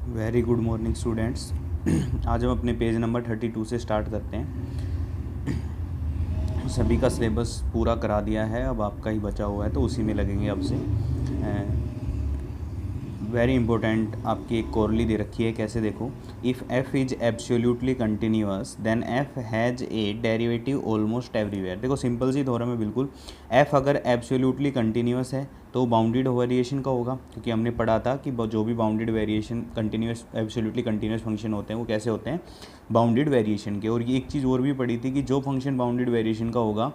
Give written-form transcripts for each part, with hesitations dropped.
Very good morning students. आज हम अपने पेज नंबर 32 से स्टार्ट करते हैं। सभी का सिलेबस पूरा करा दिया है, अब आपका ही बचा हुआ है तो उसी में लगेंगे अब से। वेरी इंपॉर्टेंट आपकी एक कोरली दे रखी है, कैसे देखो, if f is absolutely continuous then f has a derivative almost everywhere. देखो सिंपल सी थ्योरम है बिल्कुल। एफ अगर एब्सोल्युटली कंटिन्यूअस है तो बाउंडेड वेरिएशन का होगा, क्योंकि हमने पढ़ा था कि जो भी bounded variation continuous absolutely continuous function होते हैं वो कैसे होते हैं, बाउंडेड वेरिएशन के। और ये एक चीज़ और भी पढ़ी थी कि जो फंक्शन बाउंडेड वेरिएशन का होगा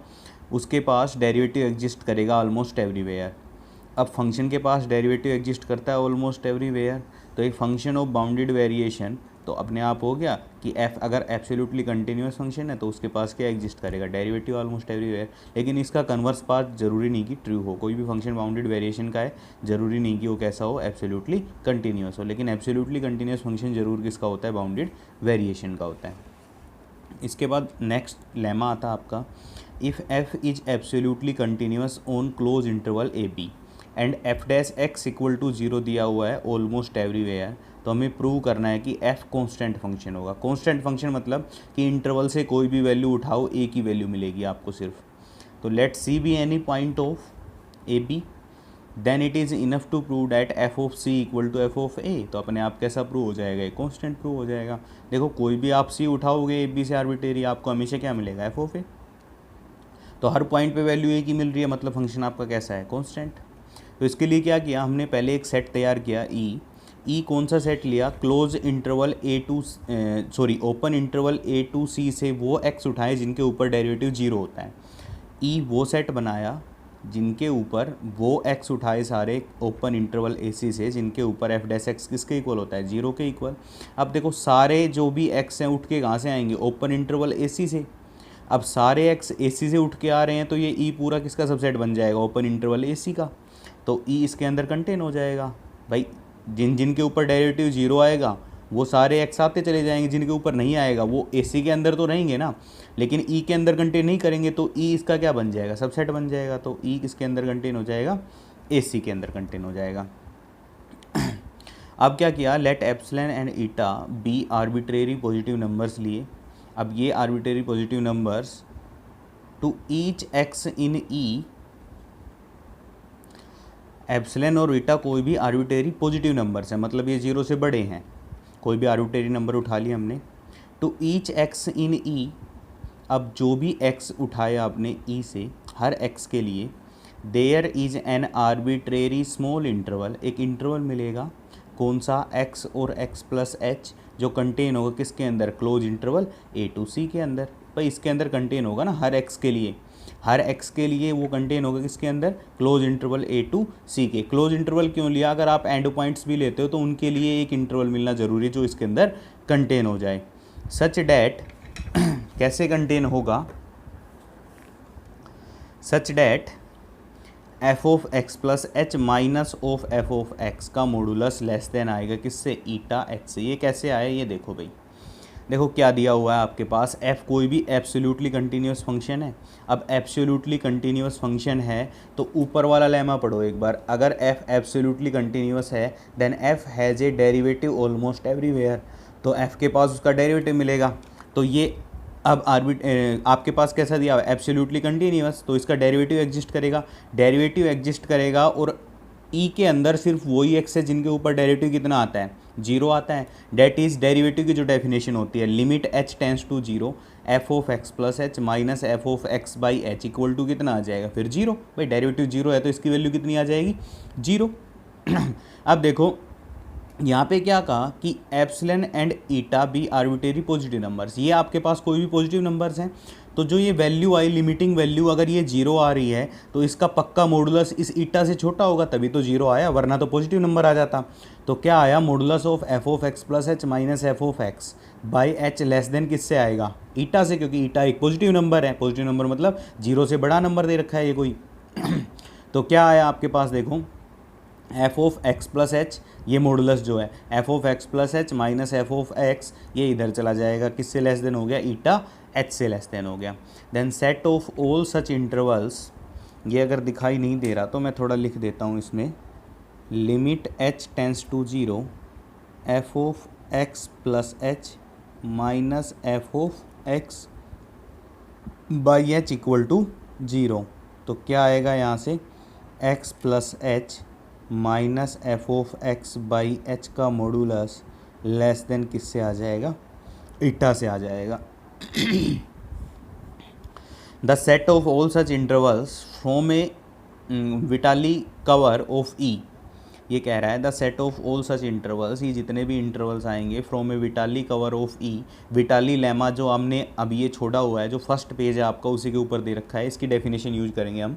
उसके पास डेरिवेटिव एग्जिस्ट करेगा ऑलमोस्ट एवरीवेयर। अब फंक्शन के पास डेरिवेटिव एग्जिस्ट करता है ऑलमोस्ट एवरीवेयर, तो एक फंक्शन ऑफ बाउंडेड वेरिएशन तो अपने आप हो गया कि एफ अगर एब्सोल्युटली कंटिन्यूअस फंक्शन है तो उसके पास क्या एग्जिस्ट करेगा, डेरिवेटिव ऑलमोस्ट एवरीवेयर। लेकिन इसका कन्वर्स पार्ट जरूरी नहीं कि ट्रू हो, कोई भी फंक्शन बाउंडेड वेरिएशन का है जरूरी नहीं कि वो कैसा हो, एब्सोल्युटली कंटिन्यूअस हो। लेकिन एब्सोल्युटली कंटिन्यूअस फंक्शन जरूर किसका होता है, बाउंडेड वेरिएशन का होता है। इसके बाद नेक्स्ट लेमा आता है आपका, if f is absolutely continuous on close interval A B and f dash x equal to 0 दिया हुआ है ऑलमोस्ट एवरीवेयर, तो हमें प्रूव करना है कि एफ कांस्टेंट फंक्शन होगा। कांस्टेंट फंक्शन मतलब कि इंटरवल से कोई भी वैल्यू उठाओ एक ही वैल्यू मिलेगी आपको सिर्फ। तो let c be any point of a b then it is enough to prove that f of c equal to f of a. तो अपने आप कैसा प्रूव हो जाएगा, एक कांस्टेंट प्रूव हो जाएगा। देखो कोई भी आप सी उठाओगे ए बी से आर्बिट्रेरी, आपको हमेशा क्या मिलेगा, एफ ऑफ ए। तो हर पॉइंट पे वैल्यू एक ही मिल रही है, मतलब फंक्शन आपका कैसा है, कांस्टेंट। तो इसके लिए क्या किया हमने, पहले एक सेट तैयार किया ई कौन सा सेट लिया, close interval open interval a to c से वो एक्स उठाए जिनके ऊपर डेरिवेटिव 0 होता है। ई वो सेट बनाया जिनके ऊपर वो एक्स उठाए सारे ओपन इंटरवल ए सी से जिनके ऊपर एफ डैश एक्स किसके इक्वल होता है, 0 के इक्वल। अब देखो सारे जो भी एक्स हैं उठ के कहाँ से आएंगे, ओपन इंटरवल ए सी से। अब सारे एक्स ए सी से उठ के आ रहे हैं तो ये ई पूरा किसका सबसेट बन जाएगा, ओपन इंटरवल ए सी का। तो ई इसके अंदर कंटेन हो जाएगा भाई। जिनके ऊपर डेरिवेटिव 0 आएगा वो सारे एक्स आते चले जाएंगे, जिनके ऊपर नहीं आएगा वो ए सी के अंदर तो रहेंगे ना, लेकिन ई के अंदर कंटेन नहीं करेंगे, तो ई इसका क्या बन जाएगा, सबसेट बन जाएगा। तो ई किसके अंदर कंटेन हो जाएगा, ए सी के अंदर कंटेन हो जाएगा। अब क्या किया, let epsilon and eta be arbitrary positive numbers लिए। अब ये arbitrary positive numbers to each x in e, epsilon और ईटा कोई भी आर्बिट्रेरी पॉजिटिव नंबर्स हैं, मतलब ये 0 से बड़े हैं, कोई भी आर्बिट्रेरी नंबर उठा लिया हमने। टू ईच एक्स इन ई, अब जो भी एक्स उठाया आपने ई से, हर एक्स के लिए there is an arbitrary small interval, एक इंटरवल मिलेगा, कौन सा, एक्स और एक्स प्लस एच, जो कंटेन होगा किसके अंदर, close interval a to c के अंदर। भाई इसके अंदर कंटेन होगा ना हर एक्स के लिए, हर एक्स के लिए वो कंटेन होगा किसके अंदर, close interval a to c के। क्लोज इंटरवल क्यों लिया, अगर आप एंड पॉइंट्स भी लेते हो तो उनके लिए एक इंटरवल मिलना ज़रूरी है जो इसके अंदर कंटेन हो जाए। सच डैट कैसे कंटेन होगा, such that f of x plus h minus of F of x का मॉडुलस लेस देन आएगा किससे, ईटा एच से। ये कैसे आया, ये देखो भाई, देखो क्या दिया हुआ है आपके पास, f कोई भी एब्सोल्युटली कंटिन्यूअस फंक्शन है। अब एब्सोल्युटली कंटिन्यूअस फंक्शन है तो ऊपर वाला लेमा पढ़ो एक बार, अगर f एब्सोल्युटली कंटिन्यूअस है then f has a derivative almost everywhere, तो f के पास उसका डेरिवेटिव मिलेगा। तो ये अब आपके पास कैसा दिया हुआ है, एब्सोल्युटली कंटिन्यूअस, तो इसका डेरिवेटिव एग्जिस्ट करेगा, डेरिवेटिव एग्जिस्ट करेगा और ई के अंदर सिर्फ वही एक्स है जिनके ऊपर डेरिवेटिव कितना आता है, 0 आता है। डेट इज़ डेरिवेटिव की जो डेफिनेशन होती है, limit h tends to 0 f of x plus h minus f of x by h equal to कितना आ जाएगा, फिर 0। भाई डेरिवेटिव 0 है तो इसकी वैल्यू कितनी आ जाएगी, 0। अब देखो यहाँ पे क्या कहा कि epsilon and eta be arbitrary positive numbers, ये आपके पास कोई भी पॉजिटिव नंबर्स हैं, तो जो ये वैल्यू आई लिमिटिंग वैल्यू अगर ये 0 आ रही है तो इसका पक्का मॉडुलस इस ईटा से छोटा होगा, तभी तो 0 आया, वरना तो पॉजिटिव नंबर आ जाता। तो क्या आया, modulus of F of x plus h minus f of x by H less than किससे आएगा, ईटा से, क्योंकि ईटा एक पॉजिटिव नंबर है, पॉजिटिव नंबर मतलब 0 से बड़ा नंबर दे रखा है ये कोई। तो क्या आया आपके पास, देखो f of x plus h, ये मॉडुलस जो है f of x plus h minus f of x, ये इधर चला जाएगा, किससे लेस देन हो गया, ईटा एच से लेस देन हो गया। Then set of all such intervals, ये अगर दिखाई नहीं दे रहा तो मैं थोड़ा लिख देता हूँ इसमें, limit h tends to 0 f of x plus h minus f of x by h equal to 0। तो क्या आएगा यहाँ से, x plus h minus f of x by h का मॉडुलस लेस देन किससे आ जाएगा, ईटा से आ जाएगा। The set of all such intervals from a Vitali cover of e, ये कह रहा है the set of all such intervals, ये जितने भी इंटरवल्स आएंगे from a Vitali cover of e, Vitali lemma जो हमने अभी ये छोड़ा हुआ है, जो फर्स्ट पेज है आपका उसी के ऊपर दे रखा है, इसकी डेफिनेशन यूज करेंगे हम।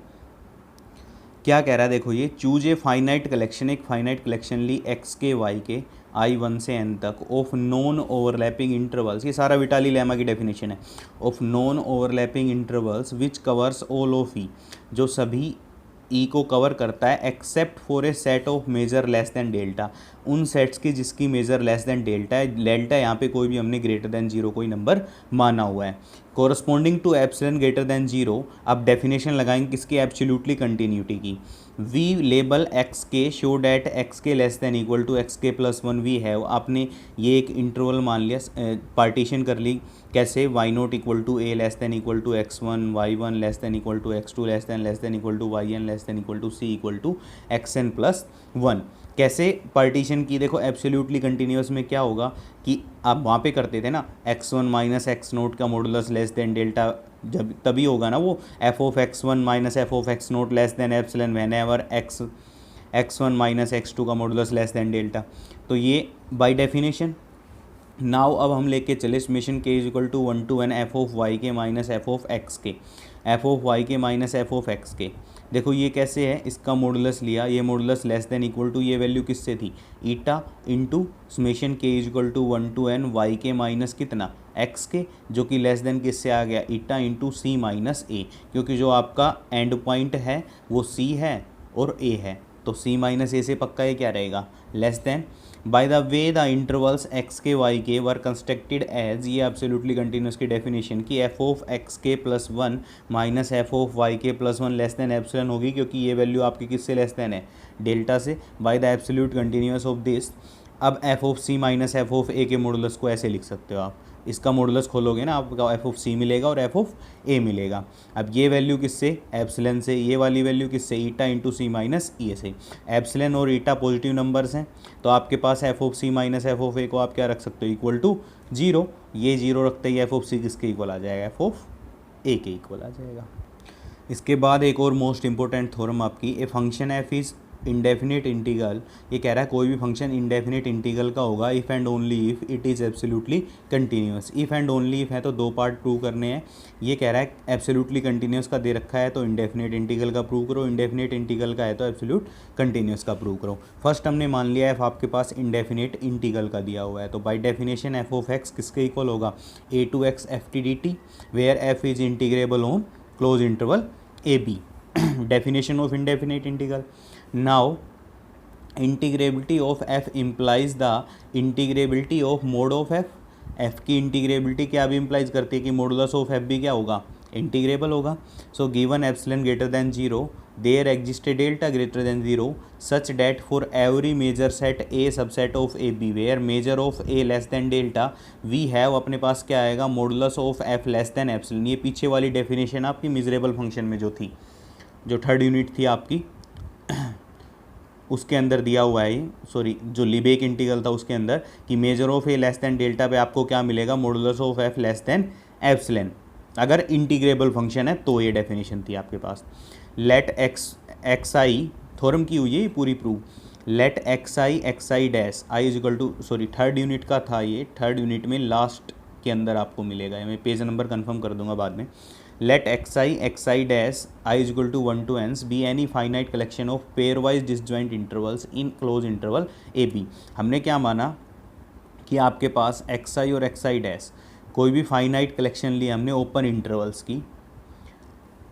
क्या कह रहा है देखो, ये चूज ए फाइनाइट कलेक्शन, एक फाइनाइट कलेक्शन ली एक्स के वाई के I1 से n तक ऑफ नॉन ओवरलैपिंग इंटरवल्स, ये सारा विटाली लेमा की डेफिनेशन है, of non overlapping intervals which covers all of e, जो सभी ई को कवर करता है except for a set of measure less than delta, उन सेट्स की जिसकी मेजर लेस दैन डेल्टा है। डेल्टा यहाँ पे कोई भी हमने ग्रेटर दैन 0 कोई नंबर माना हुआ है। Corresponding to epsilon greater than 0, अब डेफिनेशन लगाएंगे किसकी, एब्सोल्युटली कंटिन्यूटी की। We label x k so that x k less than equal to x k plus 1 we have, आपने ये एक इंटरवल मान लिया, पार्टीशन कर ली, कैसे, y naught equal to a less than equal to x1, y1 less than equal to x2 less than equal to yn less than equal to c equal to xn plus 1। कैसे partition की, देखो absolutely continuous में क्या होगा कि आप वहाँ पे करते थे ना, x1 माइनस एक्स नोट का मॉडुलस लेस दैन डेल्टा, जब तभी होगा ना वो f of x1 minus f of x naught less than epsilon when ever x1 minus x2 का मॉडुलस लेस दैन डेल्टा। तो ये बाय डेफिनेशन। नाउ अब हम लेके चले summation k is equal to 1 to n f of y k minus f of x k, f of y k minus f of x k. देखो ये कैसे है, इसका मॉडुलस लिया, ये modulus less than equal to, ये value किससे थी, eta into summation k is equal to 1 to n y k minus कितना, एक्स के, जो कि लेस देन किससे आ गया, ईटा इंटू सी माइनस ए, क्योंकि जो आपका एंड पॉइंट है वो सी है और ए है, तो सी माइनस ए से पक्का ये क्या रहेगा, less than. By the way the intervals x k y k were constructed as, ये एब्सोल्युटली कंटिन्यूस की डेफिनेशन की f of x k plus 1 minus f of y k plus 1 less than epsilon होगी, क्योंकि ये value आपकी किससे less than है, delta से। By the absolute continuous of this, अब f of c minus f of a के modulus को ऐसे लिख सकते हो आप, इसका मॉडुलस खोलोगे ना आपका एफ ऑफ सी मिलेगा और एफ ऑफ ए मिलेगा। अब ये वैल्यू किससे, एप्सिलॉन से, ये वाली वैल्यू किससे, ईटा इंटू सी माइनस ए से। एप्सिलॉन और ईटा पॉजिटिव नंबर्स हैं, तो आपके पास f of c minus f of a को आप क्या रख सकते हो, इक्वल टू 0। ये 0 रखते ही एफ ऑफ सी किसके इक्वल आ जाएगा, एफ ऑफ ए के इक्वल आ जाएगा। इसके बाद एक और मोस्ट इंपॉर्टेंट थ्योरम आपकी, a function F is indefinite integral, ये कह रहा है कोई भी फंक्शन इंडेफिनिट इंटीग्रल का होगा if and only if it is absolutely continuous. If and only if है तो 2 पार्ट प्रूव करने हैं, ये कह रहा है एब्सोल्युटली कंटिन्यूस का दे रखा है तो इंडेफिनिट इंटीग्रल का प्रूव करो, इंडेफिनिट इंटीग्रल का है तो एब्सोल्यूट कंटिन्यूस का प्रूव करो। फर्स्ट हमने मान लिया एफ आपके पास इंडेफिनिट इंटीग्रल का दिया हुआ है, तो by definition f of x किसके इक्वल होगा, a to x f t D t, where f is integrable on close interval A b. Definition of indefinite integral. Now integrability of f implies the integrability of mod of f, f की integrability क्या भी implies करती है कि modulus of f भी क्या होगा, integrable होगा। So given epsilon greater than 0 there exist a delta greater than 0 such that for every measure set a subset of a b where measure of A less than delta we have, अपने पास क्या आएगा, modulus of f less than epsilon. ये पीछे वाली definition आपकी miserable function में जो थी, जो थर्ड यूनिट थी आपकी, उसके अंदर दिया हुआ है, सॉरी जो लिबेक इंटीग्रल था उसके अंदर, कि measure of A less than delta पे आपको क्या मिलेगा, modulus of F less than epsilon, अगर इंटीग्रेबल फंक्शन है तो ये डेफिनेशन थी आपके पास। लेट एक्स आई थ्योरम की हुई है ये पूरी prove, let X I dash I is equal to, sorry third unit का था ये, थर्ड यूनिट में लास्ट के अंदर आपको मिलेगा, मैं पेज नंबर कंफर्म कर दूंगा बाद में। Let X I dash I is equal to 1 to n B any finite collection of pairwise disjoint intervals in closed interval A B. हमने क्या माना कि आपके पास एक्स आई और एक्स आई डैश कोई भी फाइनाइट कलेक्शन ली हमने ओपन इंटरवल्स की,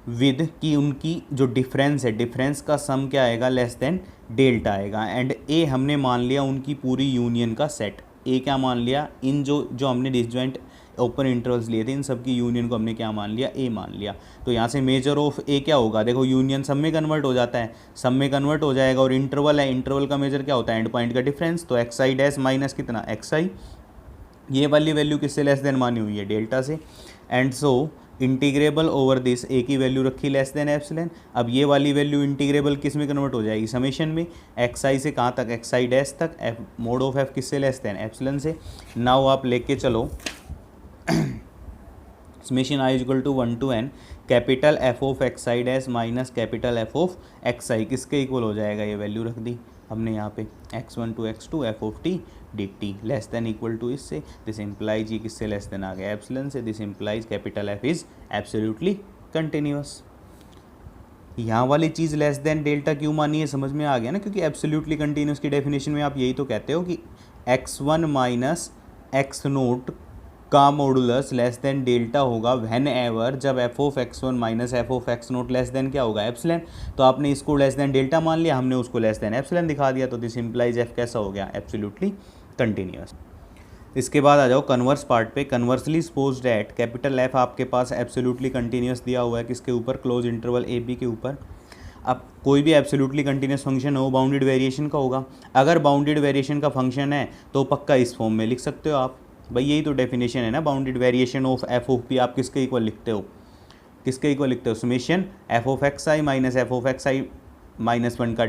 विद कि उनकी जो डिफरेंस है, डिफरेंस का सम क्या आएगा, लेस देन डेल्टा आएगा, एंड ए हमने मान लिया उनकी पूरी यूनियन का सेट। ए क्या मान लिया, इन जो हमने डिसजॉइंट ओपन इंटरवल्स लिए थे, इन सब की यूनियन को हमने क्या मान लिया, ए मान लिया। तो यहाँ से मेजर ऑफ ए क्या होगा, देखो यूनियन सब में कन्वर्ट हो जाता है, सब में कन्वर्ट हो जाएगा, और इंटरवल है, इंटरवल का मेजर क्या होता है, एंड पॉइंट का डिफरेंस। तो एक्स आई डैश माइनस कितना, एक्स आई, ये वाली वैल्यू किससे लेस देन मानी हुई है, डेल्टा से। And so integrable over this, a की वैल्यू रखी लेस देन एप्सिलॉन। अब ये वाली वैल्यू इंटीग्रेबल किस में कन्वर्ट हो जाएगी, समेशन में, एक्स आई से कहाँ तक, एक्स आई डैश तक, एफ मोड ऑफ एफ किससे लेस देन एप्सिलॉन से। नाउ आप लेके चलो summation i equal to 1 to n capital f of x I dash minus capital f of x i, किसके इक्वल हो जाएगा, ये वैल्यू रख दी हमने यहाँ पे, x1 to x2 F of T D T less than equal to इससे, this implies ये किससे लेस देन आ गया, एप्सिलॉन से, this implies capital F is absolutely continuous. यहाँ वाली चीज़ लेस देन डेल्टा क्यों मानी है, समझ में आ गया ना, क्योंकि एब्सोल्युटली कंटिन्यूअस की डेफिनेशन में आप यही तो कहते हो कि x1 माइनस एक्स नोट का मॉडुलस लेस देन डेल्टा होगा व्हेन एवर जब F of x1 minus f of x naught less than क्या होगा, एप्सिलॉन। तो आपने इसको लेस देन डेल्टा मान लिया, हमने उसको लेस देन एप्सिलॉन दिखा दिया, तो दिस इम्प्लाइज एफ कैसा हो गया, एब्सोल्युटली कंटिन्यूअस। इसके बाद आ जाओ कन्वर्स पार्ट पे। Conversely suppose that capital F आपके पास एब्सोल्युटली कंटिन्यूअस दिया हुआ है, किसके ऊपर, क्लोज इंटरवल ए बी के ऊपर। अब कोई भी एब्सोल्युटली कंटिन्यूअस फंक्शन हो बाउंडेड वेरिएशन का होगा, अगर बाउंडेड वेरिएशन का फंक्शन है तो पक्का इस फॉर्म में लिख सकते हो आप, भाई यही तो डेफिनेशन है ना, bounded variation of F of P आप किसके इक्वल लिखते हो, किसके इक्वल लिखते हो, summation F of x i minus f of x i minus 1 का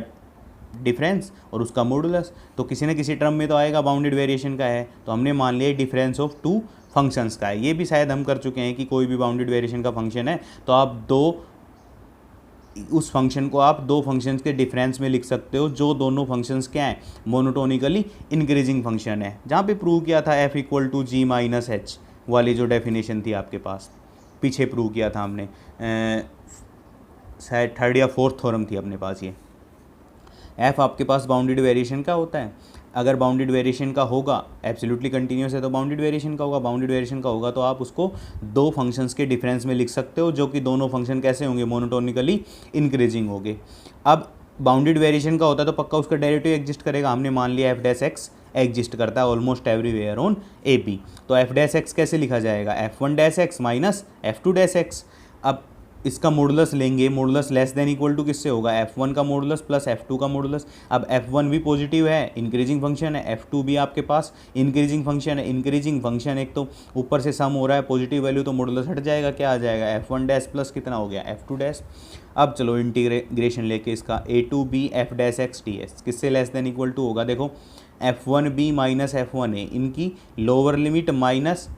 डिफरेंस और उसका मॉडुलस। तो किसी न किसी टर्म में तो आएगा, बाउंडेड वेरिएशन का है, तो हमने मान लिया डिफरेंस ऑफ टू फंक्शंस का है। ये भी शायद हम कर चुके हैं कि कोई भी बाउंडेड वेरिएशन का फंक्शन है तो आप उस फंक्शन को आप दो फंक्शंस के डिफरेंस में लिख सकते हो, जो दोनों फंक्शंस क्या हैं, मोनोटोनिकली इंक्रीजिंग फंक्शन है, जहाँ पे प्रूव किया था F equal to G minus H वाली जो डेफिनेशन थी आपके पास, पीछे प्रूव किया था हमने, शायद थर्ड या फोर्थ थ्योरम थी अपने पास। ये एफ आपके पास बाउंडेड वेरिएशन का होता है, अगर बाउंडेड वेरिएशन का होगा, एब्सोल्युटली कंटिन्यूअस है तो बाउंडेड वेरिएशन का होगा, बाउंडेड वेरिएशन का होगा तो आप उसको दो फंक्शंस के डिफरेंस में लिख सकते हो, जो कि दोनों फंक्शन कैसे होंगे, मोनोटोनिकली इंक्रीजिंग होंगे। अब बाउंडेड वेरिएशन का होता है तो पक्का उसका डेरिवेटिव एग्जिस्ट करेगा, हमने मान लिया एफ डैश एक्स एग्जिस्ट करता है almost everywhere on A B. तो एफ डैश एक्स कैसे लिखा जाएगा, F one dash x minus F two dash X. अब इसका मॉडुलस लेंगे, modulus less than equal to किससे होगा, f1 का मॉडुलस प्लस f2 का मॉडुलस। अब f1 भी पॉजिटिव है, इंक्रीजिंग फंक्शन है, f2 भी आपके पास इंक्रीजिंग फंक्शन है। इंक्रीजिंग फंक्शन एक तो ऊपर से सम हो रहा है, पॉजिटिव वैल्यू, तो मॉडुलस हट जाएगा, क्या आ जाएगा, f1 डैश प्लस कितना हो गया, f2 डैश। अब चलो इंटीग्रेशन लेके इसका a to B F dash X T S किससे लेस देन इक्वल टू होगा, देखो f1b माइनस f1a, इनकी lower limit minus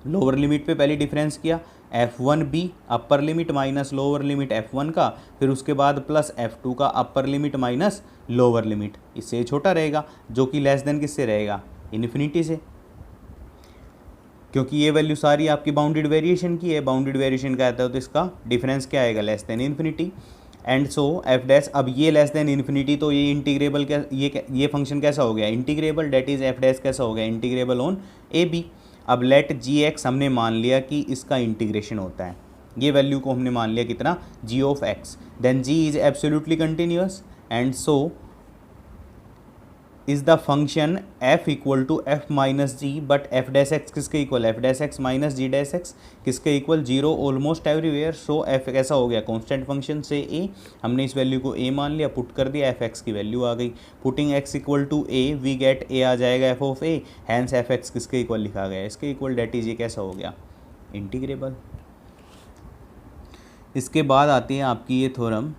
lower limit पे पहले डिफरेंस किया, f1b upper limit minus lower limit f1 का, फिर उसके बाद प्लस f2 का upper limit minus lower limit, इससे छोटा रहेगा, जो कि लेस देन किससे रहेगा, इन्फिनिटी से, क्योंकि ये वैल्यू सारी आपकी बाउंडेड वेरिएशन की है, बाउंडेड वेरिएशन का आता है तो इसका डिफरेंस क्या आएगा, less than infinity. And so F dash, अब ये लेस देन इन्फिनिटी तो ये इंटीग्रेबल क्या, ये फंक्शन कैसा हो गया, integrable, that is F dash कैसा हो गया, इंटीग्रेबल ऑन ए बी। अब लेट जी एक्स हमने मान लिया कि इसका इंटीग्रेशन होता है, ये वैल्यू को हमने मान लिया कितना, g of x, then g is absolutely continuous and so is the function f equal to f minus g, but f dash x किसके equal, f dash x minus g dash x किसके equal, zero almost everywhere. So f कैसा हो गया, constant function से a, हमने इस value को a मान लिया, पुट कर दिया, एफ एक्स की वैल्यू आ गई, putting x equal to a we get a आ जाएगा f of a, hence F X किसके इक्वल लिखा गया, इसके इक्वल, डेट इज ये कैसा हो गया, इंटीग्रेबल। इसके बाद आती है आपकी ये theorem,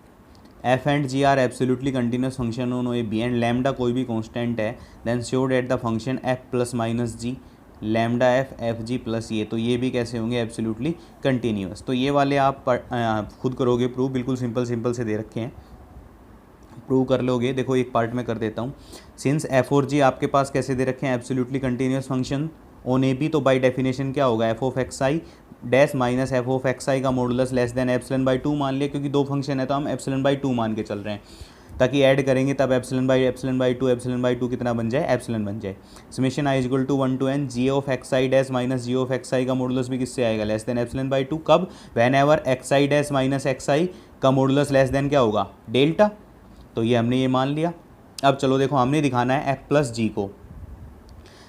F and G are absolutely continuous function on A B and lambda कोई भी कांस्टेंट है, then show that the function F plus minus G lambda F G plus ये, तो ये भी कैसे होंगे, एब्सोल्युटली कंटिन्यूस। तो ये वाले आप खुद करोगे प्रूव, बिल्कुल सिंपल से दे रखे हैं, प्रूव कर लोगे। देखो एक पार्ट में कर देता हूँ, सिंस एफ और जी आपके पास कैसे दे रखे हैं, absolutely continuous function on A B, तो बाई डेफिनेशन क्या होगा, f of x I dash minus f of x i का modulus less than epsilon by 2 मान लिया, क्योंकि दो फंक्शन है तो हम एप्सिलॉन बाई 2 मान के चल रहे हैं, ताकि ऐड करेंगे तब एप्सिलॉन बाई 2 कितना बन जाए, एप्सिलॉन बन जाए। Summation i equal to 1 to n g of x I dash minus g of x i का मॉडुलस भी किससे आएगा, लेस देन एप्सिलॉन बाई 2, कब, whenever x I dash minus x i का मॉडुलस लेस देन क्या होगा, delta. तो ये हमने ये मान लिया। अब चलो देखो हमने दिखाना है एफ प्लस जी को,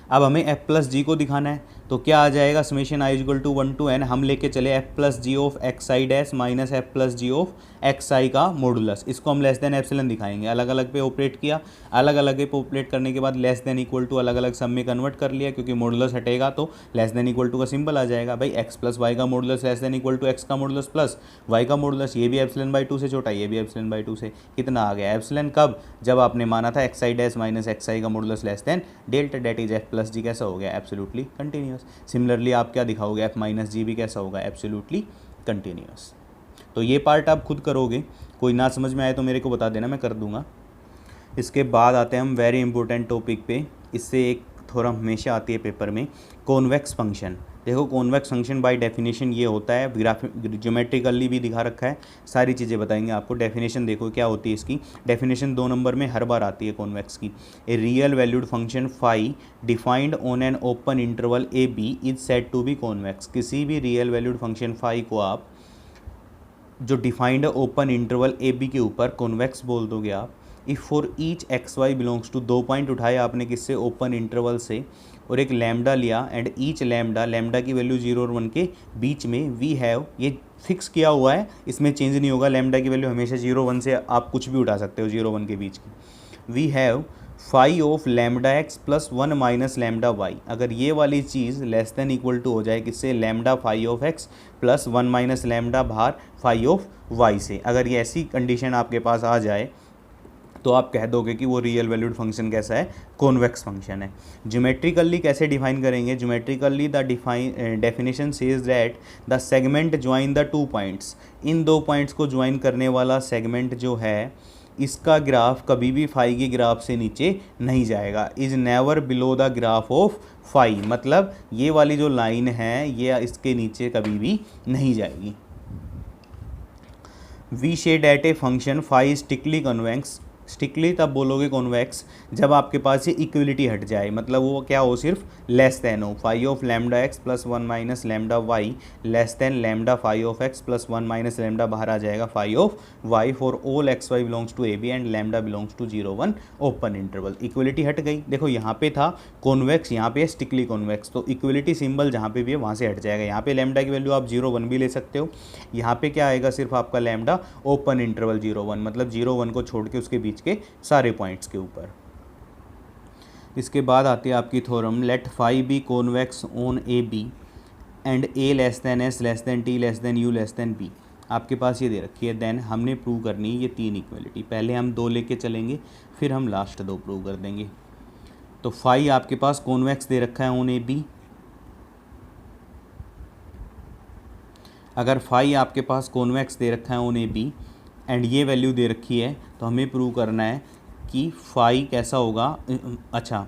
अब हमें एफ प्लस जी को दिखाना है, तो क्या आ जाएगा, summation i equal to 1 to n, हम लेके चले f plus g of x I dash minus f plus g of x i का मॉडुलस, इसको हम लेस देन एप्सिलॉन दिखाएंगे। अलग अलग पे ऑपरेट किया, अलग अलग पे ऑपरेट करने के बाद लेस देन इक्वल टू अलग अलग सब में कन्वर्ट कर लिया, क्योंकि मॉडुलस हटेगा तो लेस देन इक्वल टू का सिंबल आ जाएगा। भाई एक्स प्लस वाई का modulus less than equal to X का मॉडुलस प्लस वाई का मॉडुलस, ये भी एप्सिलॉन बाई 2 से छोटा, ये भी एप्सिलॉन बाई 2 से, कितना आ गया एप्सिलॉन, कब, जब आपने माना था x I dash minus x i का modulus less than delta, that is f plus g, कैसा हो गया, एब्सोल्युटली कंटिन्यूअस। सिमिलरली आप क्या दिखाओगे, एफ माइनस जी भी कैसा होगा, एब्सोल्युटली कंटिन्यूअस। तो ये पार्ट आप खुद करोगे, कोई ना समझ में आए तो मेरे को बता देना, मैं कर दूंगा। इसके बाद आते हैं हम वेरी इंपॉर्टेंट टॉपिक पे, इससे एक थोड़ा हमेशा आती है पेपर में, कॉन्वेक्स फंक्शन। देखो कॉन्वेक्स फंक्शन बाय डेफिनेशन ये होता है, ज्योमेट्रिकली भी दिखा रखा है, सारी चीज़ें बताएंगे आपको। डेफिनेशन देखो क्या होती है इसकी, डेफिनेशन 2 नंबर में हर बार आती है कॉन्वेक्स की। A real valued function phi defined on an open interval A B is said to be convex. किसी भी रियल वैल्यूड फंक्शन फाई को आप जो डिफाइंड ओपन इंटरवल ए बी के ऊपर कॉन्वेक्स बोल दोगे आप। If for each X Y belongs to, 2 point उठाए आपने किससे, ओपन इंटरवल से, और एक लैम्डा लिया, एंड ईच लैम्डा की वैल्यू 0 और 1 के बीच में, वी हैव, ये फिक्स किया हुआ है, इसमें चेंज नहीं होगा, लैम्डा की वैल्यू हमेशा 0 1 से आप कुछ भी उठा सकते हो 0 1 के बीच की। We have phi of lambda X plus 1 minus lambda Y. अगर ये वाली चीज़ लेस देन इक्वल टू हो जाए किससे, lambda phi of x plus 1 minus lambda बाहर फाई ऑफ वाई से, अगर ये ऐसी कंडीशन आपके पास आ जाए तो आप कह दोगे कि वो रियल वैल्यूड फंक्शन कैसा है, कॉन्वेक्स फंक्शन है। ज्योमेट्रिकली कैसे डिफाइन करेंगे, geometrically the definition says that the segment join the 2 points, in 2 points को ज्वाइन करने वाला सेगमेंट जो है, इसका ग्राफ कभी भी फाई के ग्राफ से नीचे नहीं जाएगा, is never below the graph of phi, मतलब ये वाली जो लाइन है ये इसके नीचे कभी भी नहीं जाएगी। We said at a function phi strictly convex, strictly तब बोलोगे कॉन्वेक्स जब आपके पास ये इक्वलिटी हट जाए, मतलब वो क्या हो, सिर्फ लेस देन हो, phi of lambda X plus 1 minus lambda Y less than lambda phi of x plus 1 minus lambda बाहर आ जाएगा phi of Y for all X Y belongs to A B and lambda belongs to 0 1 open interval. Equality हट गई, देखो यहाँ पे था convex, यहाँ पे स्टिकली कॉन्वेक्स, तो इक्वलिटी सिंबल जहाँ पे भी है वहाँ से हट जाएगा। यहाँ पे लैम्डा की वैल्यू आप 0 1 भी ले सकते हो, यहाँ पे क्या आएगा, सिर्फ आपका लैम्डा ओपन इंटरवल 0 1, मतलब 0 1 को छोड़ के उसके बीच के सारे पॉइंट्स के ऊपर। इसके बाद आती है आपकी theorem, let phi be convex on A B and A less than S less than T less than you less than B. आपके पास ये दे रखी है, देन हमने प्रूव करनी है ये 3 इक्वलिटी, पहले हम 2 लेके चलेंगे फिर हम लास्ट 2 प्रूव कर देंगे। तो फाई आपके पास कॉन्वेक्स दे रखा है ऑन ए बी, अगर फाई आपके पास कॉन्वेक्स दे रखा है ऑन ए बी एंड ये वैल्यू दे रखी है, तो हमें प्रूव करना है कि फाई कैसा होगा। अच्छा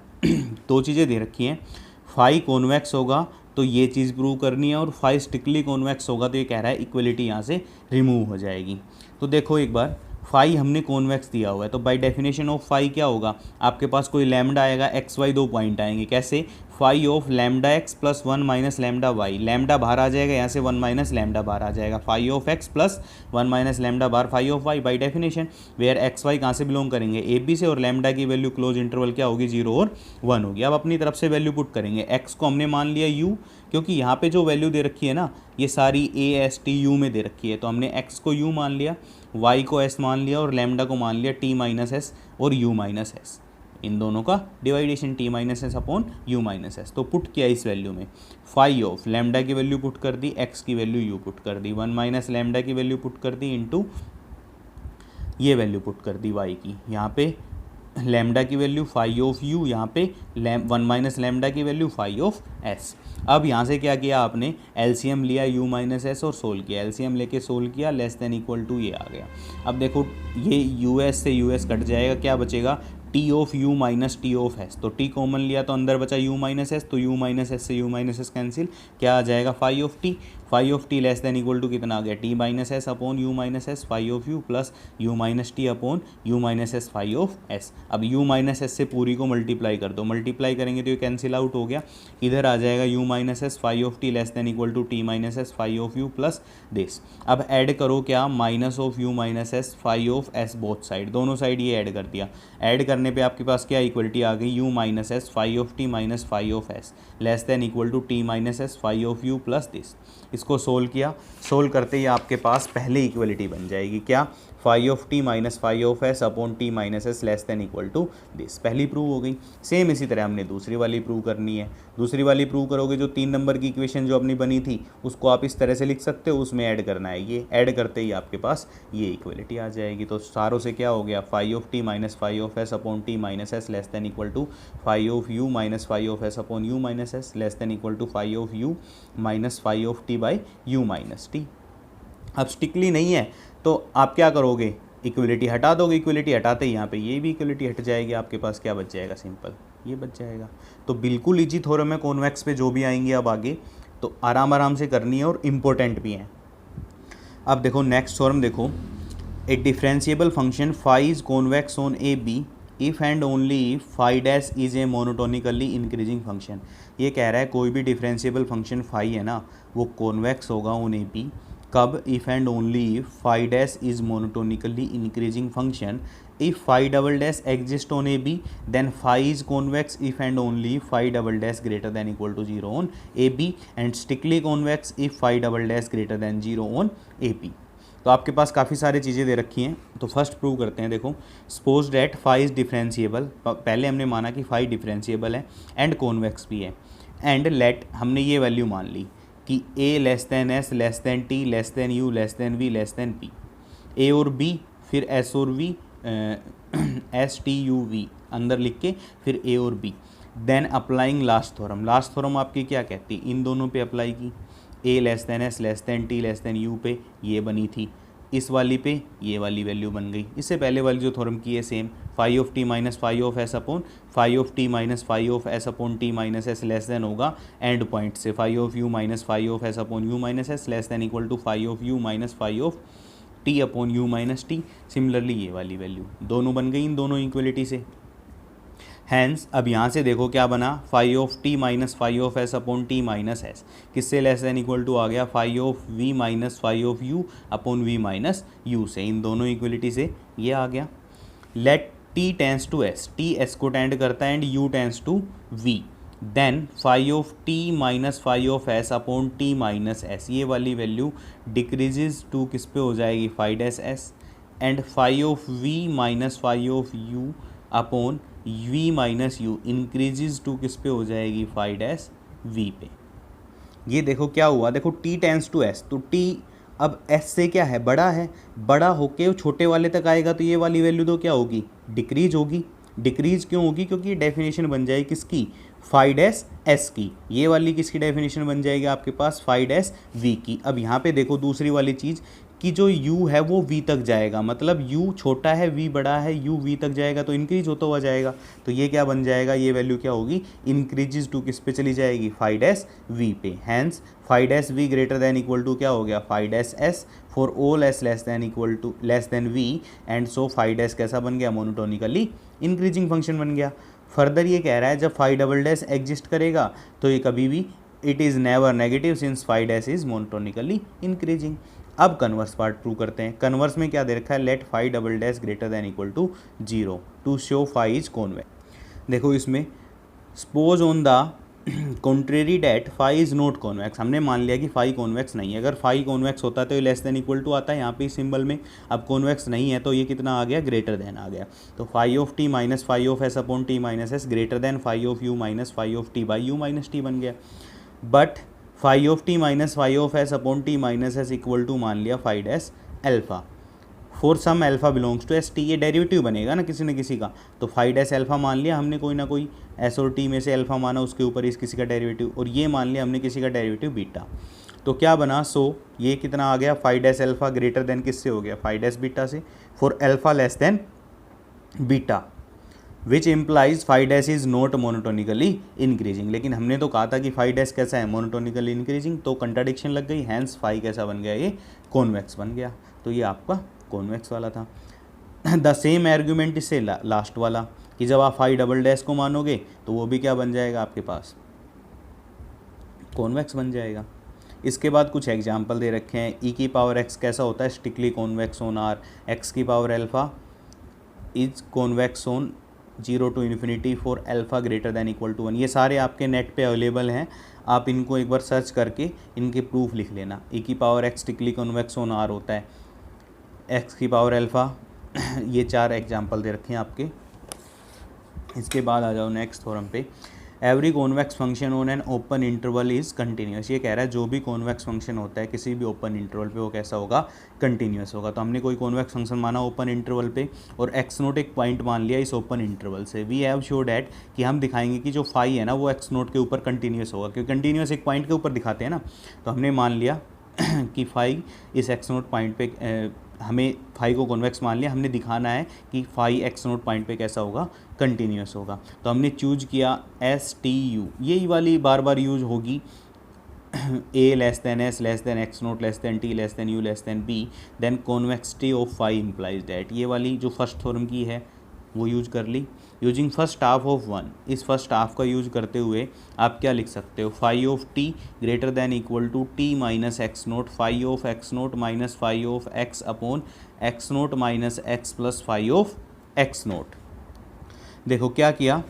2 चीज़ें दे रखी हैं, फाई कॉन्वेक्स होगा तो ये चीज़ प्रूव करनी है, और फाई स्ट्रिक्टली कॉन्वेक्स होगा तो ये कह रहा है इक्वलिटी यहाँ से रिमूव हो जाएगी। तो देखो एक बार, फाई हमने कॉन्वेक्स दिया हुआ है, तो बाय डेफिनेशन ऑफ फाई क्या होगा, आपके पास कोई लैम्डा आएगा, एक्स वाई 2 पॉइंट आएंगे, कैसे, phi of lambda X plus 1 minus lambda Y, lambda बाहर आ जाएगा यहाँ से 1 माइनस लैम्डा बाहर आ जाएगा, phi of x plus 1 minus lambda बाहर phi of y, by definition where x y कहाँ से बिलोंग करेंगे, ए बी से, और लैम्डा की वैल्यू क्लोज इंटरवल क्या होगी, 0 और 1 होगी। अब अपनी तरफ से वैल्यू पुट करेंगे, एक्स को हमने मान लिया यू, क्योंकि यहाँ पे जो वैल्यू दे रखी है ना ये सारी ए एस टी यू में दे रखी है, तो हमने एक्स को यू मान लिया, वाई को एस मान लिया, और लैम्डा को मान लिया टी माइनस एस और यू माइनस एस, इन दोनों का division t minus S upon you minus S. तो पुट किया इस वैल्यू में, फाई ऑफ लैम्डा की वैल्यू पुट कर दी, एक्स की वैल्यू यू पुट कर दी, 1 माइनस लैम्डा की वैल्यू पुट कर दी इंटू ये वैल्यू पुट कर दी वाई की, यहाँ पे लैम्डा की वैल्यू फाई ऑफ यू, यहाँ पे 1 माइनस लैम्डा की वैल्यू फाई ऑफ एस। अब यहाँ से क्या किया आपने, एलसीएम लिया यू माइनस एस और सोल्व किया, एलसीएम लेके सोल्व किया, लेस देन इक्वल टू ये आ गया। अब देखो ये यूएस से यूएस कट जाएगा, क्या बचेगा, T of U minus T of S, तो टी कॉमन लिया तो अंदर बचा यू माइनस एस, तो यू माइनस एस से यू माइनस एस कैंसिल, क्या आ जाएगा, phi of T, phi of T less than equal to कितना आ गया, T minus S upon you minus S phi of U plus U minus T upon you minus S phi of S. अब U minus S से पूरी को multiply कर दो, multiply करेंगे तो ये कैंसिल आउट हो गया, इधर आ जाएगा U minus S phi of T less than equal to T minus S phi of U plus this. अब ऐड करो क्या, minus of U minus S phi of S both side, दोनों side ये ऐड कर दिया। Add करने पे आपके पास क्या इक्वलिटी आ गई, U minus S phi of T minus phi of S less than equal to T minus S phi of U plus this. इसको सोल्व किया, सोल्व करते ही आपके पास पहले इक्वलिटी बन जाएगी क्या, phi of T minus phi of S upon T minus S less than equal to this. पहली प्रूव हो गई। सेम इसी तरह हमने दूसरी वाली प्रूव करनी है। दूसरी वाली प्रूव करोगे जो 3 नंबर की इक्वेशन जो अपनी बनी थी उसको आप इस तरह से लिख सकते हो, उसमें ऐड करना है, ये ऐड करते ही आपके पास ये इक्वलिटी आ जाएगी। तो सारों से क्या हो गया, phi of T minus phi of S upon T minus S less than equal to phi of U minus phi of S upon you minus S less than equal to phi of U minus phi of T by U minus T. अब strictly नहीं है तो आप क्या करोगे, equality हटा दोगे, equality हटाते ही यहाँ पे ये भी इक्वलिटी हट जाएगी, आपके पास क्या बच जाएगा, सिंपल ये बच जाएगा। तो बिल्कुल इजी थ्योरम है कॉन्वेक्स पे, जो भी आएंगे अब आगे तो आराम आराम से करनी है और इम्पोर्टेंट भी है। अब देखो नेक्स्ट थ्योरम देखो, a differentiable function phi is convex on A b if and only if phi dash is a monotonically increasing function. ये कह रहा है कोई भी डिफरेंशिएबल फंक्शन फाई है ना वो कॉन्वेक्स होगा ऑन ए बी, कब, if and only if phi dash is monotonically increasing function, if phi double dash exist on AB then phi is convex if and only if phi double dash greater than equal to 0 on AB and strictly convex if phi double dash greater than 0 on AP। तो आपके पास काफ़ी सारी चीज़ें दे रखी हैं, तो first prove करते हैं। देखो suppose that phi is differentiable, पहले हमने माना कि फाई डिफरेंशिएबल है एंड कॉन्वेक्स भी है, एंड लेट हमने ये वैल्यू मान ली कि a less than s less than t less than u less than v less than b, a और b फिर s और v s t u v अंदर लिख के फिर ए और b, then applying last theorem. Last theorem आपकी क्या कहती है, इन दोनों पे अप्लाई की, a less than s less than t less than u पे ये बनी थी, इस वाली पे ये वाली वैल्यू बन गई। इससे पहले वाली जो थ्योरम की है same, phi of T minus phi of S upon phi of T minus phi of S upon T minus S less than होगा एंड पॉइंट से phi of U minus phi of S upon you minus S less than equal to phi of U minus phi of T upon you minus T. Similarly ये वाली value दोनों बन गई इन दोनों equality से। Hence अब यहाँ से देखो क्या बना, phi of T minus phi of S upon T minus S किससे लेस देन इक्वल टू आ गया, phi of V minus phi of U upon V minus U से, इन दोनों इक्वलिटी से ये आ गया। Let T tends to S, T S को टेंड करता है and U tends to V, then phi of T minus phi of S upon T minus S, ये वाली वैल्यू डिक्रीजेज टू किस पे हो जाएगी, phi dash S, and phi of V minus phi of U upon V minus U increases to किस पे हो जाएगी, फाई डैश वी पे। ये देखो क्या हुआ, देखो टी टेंस टू एस, तो टी अब एस से क्या है, बड़ा है, बड़ा होके छोटे वाले तक आएगा तो ये वाली वैल्यू तो क्या होगी, डिक्रीज होगी। डिक्रीज क्यों होगी, क्योंकि डेफिनेशन बन जाएगी किसकी, फाई डैश एस की, ये वाली किसकी डेफिनेशन बन जाएगी आपके पास, फाई डैश वी की। अब यहाँ पे देखो दूसरी वाली चीज़ कि जो u है वो v तक जाएगा, मतलब u छोटा है v बड़ा है, u v तक जाएगा तो इंक्रीज होता हुआ जाएगा, तो ये क्या बन जाएगा, ये वैल्यू क्या होगी, इंक्रीजेज टू किस पे चली जाएगी, फाई डैश v पे। Hence phi dash v greater than equal to क्या हो गया, phi dash s for all s less than equal to less than v, and so phi dash कैसा बन गया, मोनोटोनिकली इंक्रीजिंग फंक्शन बन गया। Further ये कह रहा है जब फाई डबल डैश एग्जिस्ट करेगा तो ये कभी भी it is never negative since phi dash is monotonically increasing. अब कन्वर्स पार्ट प्रूव करते हैं। कन्वर्स में क्या दे रखा है, let phi double dash greater than equal to 0 to show phi is convex. देखो इसमें suppose on the contrary that phi is not convex, हमने मान लिया कि फाई कॉन्वेक्स नहीं है। अगर फाई कॉन्वेक्स होता तो ये लेस देन इक्वल टू आता है यहाँ पे इस सिंबल में, अब कॉन्वेक्स नहीं है तो ये कितना आ गया, ग्रेटर देन आ गया। तो phi of T minus phi of S upon T minus S greater than phi of U minus phi of T by U minus T बन गया। But phi of T minus phi of S upon T minus S equal to मान लिया phi dash alpha, for some alpha belongs to S T, ये derivative बनेगा ना किसी न किसी का, तो फाई डैश एल्फा मान लिया हमने, कोई ना कोई एस और टी में से एल्फा माना, उसके ऊपर इस किसी का डेरिवेटिव, और ये मान लिया हमने किसी का डेरिवेटिव बीटा। तो क्या बना, सो ये कितना आ गया, phi dash alpha greater than किससे हो गया, फाई डैश बीटा से, for alpha less than beta. Which implies phi dash is not monotonically increasing. लेकिन हमने तो कहा था कि फाइव डैश कैसा है, मोनोटोनिकली इंक्रीजिंग, तो कंट्राडिक्शन लग गई, हैंस फाइव कैसा बन गया, ये कॉन्वेक्स बन गया। तो ये आपका कॉन्वेक्स वाला था। द सेम आर्ग्यूमेंट इससे लास्ट वाला कि जब आप फाइव डबल डैश को मानोगे तो वो भी क्या बन जाएगा आपके पास, कॉन्वेक्स बन जाएगा। इसके बाद कुछ एग्जाम्पल दे रखे हैं। ई की पावर एक्स कैसा होता है, strictly convex on R. X की power alpha is convex on 0 to infinity for alpha greater than equal to 1। ये सारे आपके नेट पे अवेलेबल हैं, आप इनको एक बार सर्च करके इनके प्रूफ लिख लेना। ई की power X strictly convex on R होता है, एक्स की पावर अल्फ़ा ये 4 एग्जाम्पल दे रखे हैं आपके। इसके बाद आ जाओ नेक्स्ट थ्योरम पे। Every convex function on an open interval is continuous. ये कह रहा है जो भी कॉन्वेक्स फंक्शन होता है किसी भी ओपन इंटरवल पे वो कैसा होगा, कंटिन्यूस होगा। तो हमने कोई कॉन्वेक्स फंक्शन माना ओपन इंटरवल पे और एक्स नोट एक पॉइंट मान लिया इस ओपन इंटरवल से। वी हैव शो डैट कि हम दिखाएंगे कि जो फाई है ना वो एक्स नोट के ऊपर कंटिन्यूस होगा, क्योंकि कंटिन्यूस एक पॉइंट के ऊपर दिखाते हैं ना। तो हमने मान लिया कि फाई इस एक्स नोट पॉइंट पे, हमें फाई को कॉन्वेक्स मान लिया, हमने दिखाना है कि फाई एक्स नोट पॉइंट पे कैसा होगा, कंटिन्यूस होगा। तो हमने चूज किया एस टी यू, यही वाली बार बार यूज होगी। A less than S less than x naught less than T less than you less than b, then convexity of phi implies that. ये वाली जो फर्स्ट थ्योरम की है वो यूज कर ली। Using first half of one, इस first half का यूज करते हुए आप क्या लिख सकते हो, phi of t greater than equal to T minus x naught, phi of x naught minus phi of x upon x naught minus x plus phi of x naught. देखो क्या किया,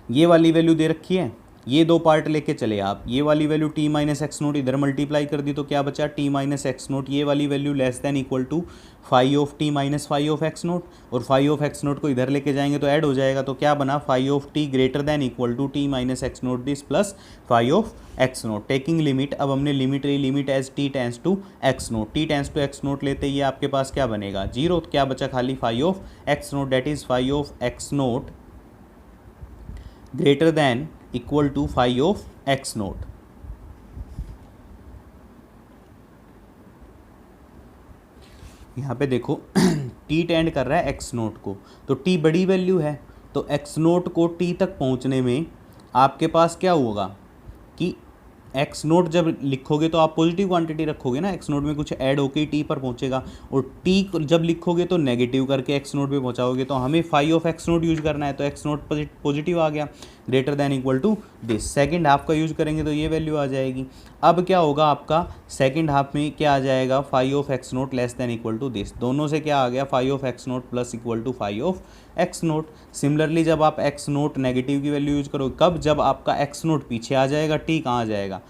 ये वाली वैल्यू दे रखी है, ये दो पार्ट लेके चले आप, ये वाली value T minus x note इधर मल्टीप्लाई कर दी तो क्या बचा, टी माइनस एक्स नोट। ये वाली value less than equal to phi of T minus phi of x naught, और फाई ऑफ एक्स नोट को इधर लेके जाएंगे तो ऐड हो जाएगा। तो क्या बना, phi of t greater than equal to T minus x naught this plus phi of x naught. Taking limit, अब हमने लिमिट ली, limit as t tends to x naught, t tends to x naught लेते ये आपके पास क्या बनेगा, zero. क्या बचा खाली phi of x naught, that is phi of x naught greater than equal to phi of x naught. यहाँ पे देखो टी टेंड कर रहा है एक्स नोट को, तो टी बड़ी वैल्यू है, तो एक्स नोट को टी तक पहुँचने में आपके पास क्या होगा कि एक्स नोट जब लिखोगे तो आप पॉजिटिव क्वांटिटी रखोगे ना, एक्स नोट में कुछ ऐड होके टी पर पहुंचेगा, और टी जब लिखोगे तो नेगेटिव करके एक्स नोट पे पहुंचाओगे। तो हमें phi of x naught use करना है, तो एक्स नोट पॉजिटिव आ गया, greater than equal to this. Second half का यूज करेंगे तो ये वैल्यू आ जाएगी। अब क्या होगा आपका सेकंड हाफ में क्या आ जाएगा, phi of x naught less than equal to this. दोनों से क्या आ गया, phi of x naught plus equal to phi of x naught. Similarly जब आप एक्स नोट नेगेटिव की वैल्यू यूज करोगे, कब, जब आपका एक्स नोट पीछे आ जाएगा, टी कहाँ आ जाएगा,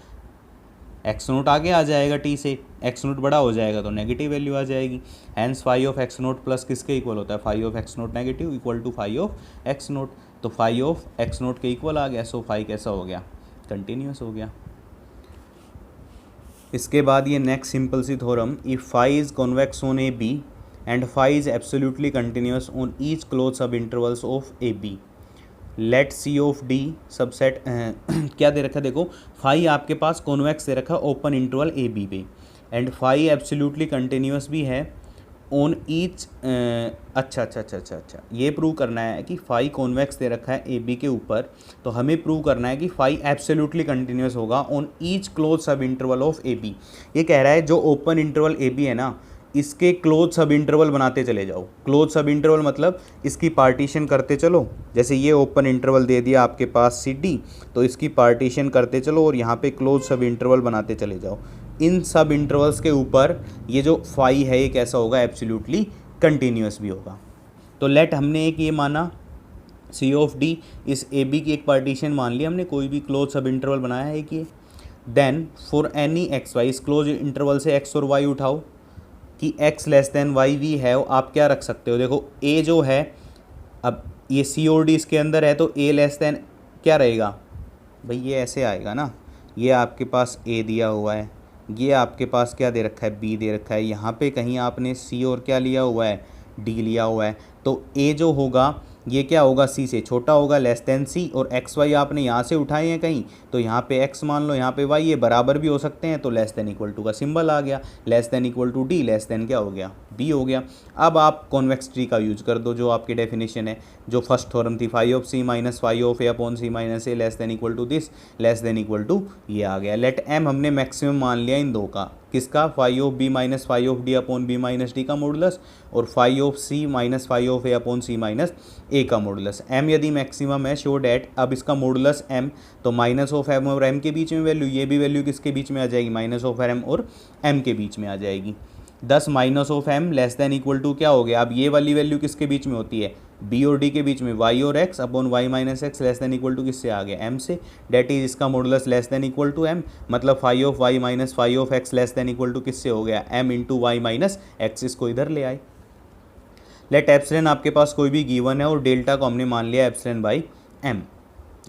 एक्स नोट आगे आ जाएगा टी से, एक्स नोट बड़ा हो जाएगा तो नेगेटिव वैल्यू आ जाएगी। Hence phi of x naught plus किसके इक्वल होता है, phi of x naught negative equal to phi of x naught. तो फाई ऑफ एक्स नोट के इक्वल आ गया, सो फाई कैसा हो गया, कंटिन्यूस हो गया। इसके बाद ये नेक्स्ट सिंपल सी theorem, if phi is convex on A B and phi is absolutely continuous on each close subintervals of a b, let c of d subset क्या दे रखा है, देखो फाई आपके पास कॉन्वेक्स दे रखा है ओपन इंटरवल ए बी पे, and phi absolutely continuous भी है ऑन ईच, अच्छा, ये प्रूव करना है कि फाई कॉन्वेक्स दे रखा है ए बी के ऊपर, तो हमें प्रूव करना है कि फाई एब्सोल्युटली कंटिन्यूस होगा on each close sub interval of a b. ये कह रहा है जो ओपन इंटरवल ए बी है ना, इसके क्लोज सब इंटरवल बनाते चले जाओ। क्लोज सब इंटरवल मतलब इसकी पार्टीशन करते चलो, जैसे ये ओपन इंटरवल दे दिया आपके पास सी डी, तो इसकी पार्टीशन करते चलो और यहाँ पे क्लोज सब इंटरवल बनाते चले जाओ। इन सब इंटरवल्स के ऊपर ये जो फाई है ये कैसा होगा, एब्सोल्युटली कंटिन्यूस भी होगा। तो लेट हमने एक ये माना सी ऑफ डी, इस ए बी की एक पार्टीशन मान लिया हमने, कोई भी क्लोज सब इंटरवल बनाया है कि, then for any x y, इस क्लोज इंटरवल से एक्स और वाई उठाओ कि x less than y v है, आप क्या रख सकते हो, देखो a जो है, अब ये सी और डी इसके अंदर है तो a लेस देन क्या रहेगा भाई, ये ऐसे आएगा ना, ये आपके पास a दिया हुआ है, ये आपके पास क्या दे रखा है, b दे रखा है, यहाँ पे कहीं आपने c और क्या लिया हुआ है, d लिया हुआ है, तो a जो होगा ये क्या होगा, सी से छोटा होगा, लेस देन सी, और एक्स वाई आपने यहाँ से उठाए हैं कहीं, तो यहाँ पे एक्स मान लो, यहाँ पे वाई, ये बराबर भी हो सकते हैं, तो लेस देन इक्वल टू का सिंबल आ गया, less than equal to d, less than क्या हो गया, बी हो गया। अब आप कॉन्वेक्स ट्री का यूज कर दो, जो आपकी डेफिनेशन है, जो फर्स्ट थ्योरम थी, phi of c minus phi of a upon c minus a less than equal to this, less than equal to ये आ गया। लेट एम हमने मैक्सिमम मान लिया इन दो का, किसका, phi of b minus phi of d upon b minus d का मॉडुलस, और phi of c minus phi of a upon c minus a का मॉडुलस। एम यदि मैक्सिमम है, शो डैट, अब इसका मॉडुलस एम, तो माइनस ऑफ एम और m के बीच में वैल्यू, ये भी वैल्यू किसके बीच में आ जाएगी, माइनस ऑफ एम और एम के बीच में आ जाएगी। 10 minus of m less than equal to क्या हो गया, अब ये वाली वैल्यू किसके बीच में होती है, बी और डी के बीच में, वाई और x upon y minus x less than equal to किससे आ गया, एम से, डेट इज इसका modulus less than equal to m, मतलब phi of y minus phi of x less than equal to किससे हो गया, m into y minus x, इसको इधर ले आए। लेट एप्सिलॉन आपके पास कोई भी गिवन है और डेल्टा को हमने मान लिया epsilon by m,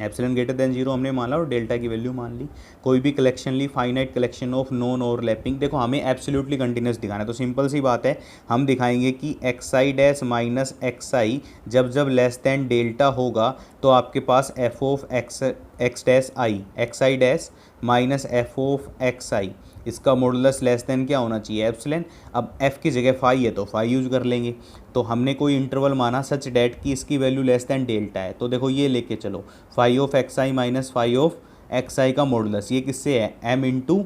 epsilon greater than 0 हमने माना और डेल्टा की वैल्यू मान ली। कोई भी कलेक्शन ली, finite collection of non overlapping, देखो हमें एब्सोल्युटली कंटिन्यूस दिखाना है, तो सिंपल सी बात है, हम दिखाएंगे कि x I dash minus x i जब जब लेस देन डेल्टा होगा, तो आपके पास f of x dash i, x I dash minus f of x i, इसका मॉडुलस लेस देन क्या होना चाहिए, एप्सिलॉन। अब एफ की जगह फाई है तो फाई यूज कर लेंगे, तो हमने कोई इंटरवल माना सच डैट की इसकी वैल्यू लेस देन डेल्टा है, तो देखो ये लेके चलो, phi of x i minus phi of x i का मॉडुलस, ये किससे है, m into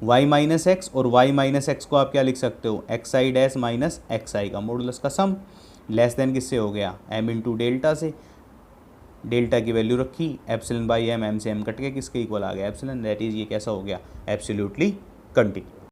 y minus x, और वाई माइनस एक्स को आप क्या लिख सकते हो, x I dash minus x i का मॉडुलस का सम, लेस देन किससे हो गया, एम इंटू डेल्टा से, डेल्टा की वैल्यू रखी, एप्सिलॉन बाई एम, एम से एम कट के किसके इक्वल आ गया, एप्सिलॉन, दैट इज ये कैसा हो गया, एब्सोल्युटली कंटिन्यूअस।